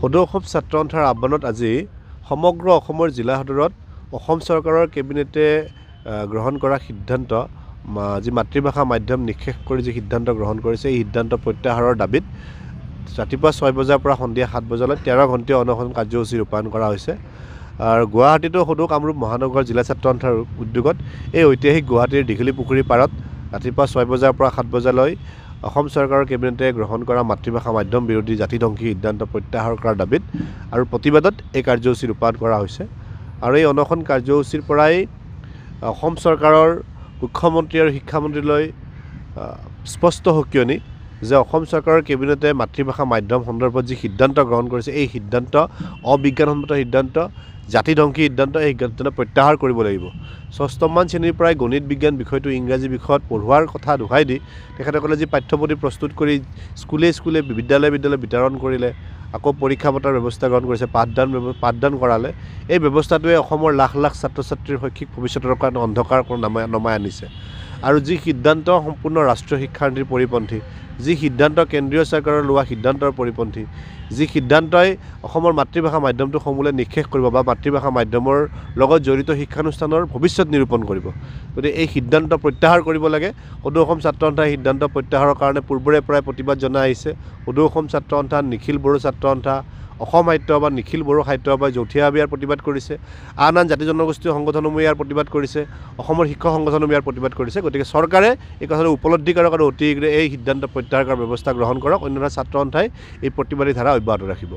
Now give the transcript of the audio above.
সদৌ অসম ছাত্ৰ সন্থাৰ আহ্বানত আজি সমগ্ৰ অসমৰ জিলা সদৰত অসম চৰকাৰৰ কেবিনেটে গ্ৰহণ কৰা সিদ্ধান্ত যি মাতৃভাষা মাধ্যম নিষেধ কৰি যি সিদ্ধান্ত গ্ৰহণ কৰিছে এই সিদ্ধান্ত প্ৰত্যাহাৰৰ দাবীত ৰাতিপুৱা 6 বজাৰ পৰা সন্ধিয়া 7 বজালৈ 13 ঘণ্টীয়া অনশন কাৰ্যসূচী ৰূপায়ণ কৰা হৈছে। আৰু গুৱাহাটীতো সদৌ কামৰূপ মহানগৰ জিলা ছাত্ৰ সন্থাৰ উদ্যোগত এই ঐতিহাসিক গুৱাহাটীৰ দীঘলী পুখুৰী পাৰত ৰাতিপুৱা 6 বজাৰ পৰা 7 বজালৈ অসম চৰকাৰৰ কেবিনেটে গ্ৰহণ কৰা মাতৃভাষা মাধ্যম বিৰোধী জাতিধ্বংসী সিদ্ধান্ত প্ৰত্যাহাৰ কৰাৰ দাবীত আৰু প্ৰতিবাদত এই কাৰ্যসূচী ৰূপায়ণ কৰা হৈছে। আৰু এই অনশন কাৰ্যসূচীৰ পৰাই অসম চৰকাৰৰ মুখ্যমন্ত্ৰী আৰু শিক্ষামন্ত্ৰীলৈ স্পষ্ট সকিয়নি যে অসম চৰকাৰৰ কেবিনেটে মাতৃভাষা মাধ্যম সন্দৰ্ভত যি সিদ্ধান্ত গ্ৰহণ কৰিছে এই সিদ্ধান্ত অবিজ্ঞানসন্মত সিদ্ধান্ত, জাতিধ্বংসী সিদ্ধান্ত। এই সিদ্ধান্ত প্ৰত্যাহাৰ কৰিব লাগিব। 6ষ্ঠমান শ্ৰেণীৰ পৰাই গণিত বিজ্ঞান বিষয়টো ইংৰাজী বিষয়ত পঢ়োৱাৰ কথা দোহাই দি তেখেতসকলে যি পাঠ্যপুথি প্ৰস্তুত কৰি স্কুলে বিদ্যালয়ে বিতৰণ কৰিলে, আকৌ পৰীক্ষা পতাৰ ব্যৱস্থা গ্ৰহণ কৰিছে, পাঠদান কৰালে, এই ব্যৱস্থাটোৱে অসমৰ লাখ লাখ ছাত্ৰ ছাত্ৰীৰ শৈক্ষিক ভৱিষ্যতৰ কাৰণে অন্ধকাৰ নমাই আনিছে। আৰু যি সিদ্ধান্ত সম্পূৰ্ণ ৰাষ্ট্ৰীয় শিক্ষানীতিৰ পৰিপন্থী, যি সিদ্ধান্ত কেন্দ্ৰীয় চৰকাৰৰ লোৱা সিদ্ধান্তৰ পৰিপন্থী, যি সিদ্ধান্তই অসমৰ মাতৃভাষা মাধ্যমটো সমূলে নিষেধ কৰিব বা মাতৃভাষা মাধ্যমৰ লগত জড়িত শিক্ষানুষ্ঠানৰ ভৱিষ্যত নিৰূপণ কৰিব। গতিকে এই সিদ্ধান্ত প্ৰত্যাহাৰ কৰিব লাগে। সদৌ অসম ছাত্ৰ সন্থাই সিদ্ধান্ত প্ৰত্যাহাৰৰ কাৰণে পূৰ্বৰে পৰাই প্ৰতিবাদ জনাই আহিছে। সদৌ অসম ছাত্ৰ সন্থা, নিখিল বড়ো ছাত্ৰ সন্থা, অসম সাহিত্য সভা, নিখিল বড়ো সাহিত্য সভাই যৌথীয়াভাৱে ইয়াৰ প্ৰতিবাদ কৰিছে। আন জাতি জনগোষ্ঠীয় সংগঠনসমূহে ইয়াৰ প্ৰতিবাদ কৰিছে। অসমৰ শিক্ষক সংগঠনসমূহে ইয়াৰ প্ৰতিবাদ কৰিছে। গতিকে চৰকাৰে এই কথাটো উপলব্ধি কৰক আৰু অতি শীঘ্ৰে এই সিদ্ধান্ত প্ৰত্যাহাৰ কৰাৰ ব্যৱস্থা গ্ৰহণ কৰক, অন্যথা ছাত্ৰ সন্থাই এই প্ৰতিবাদী ধাৰা অব্যাহত ৰাখিব।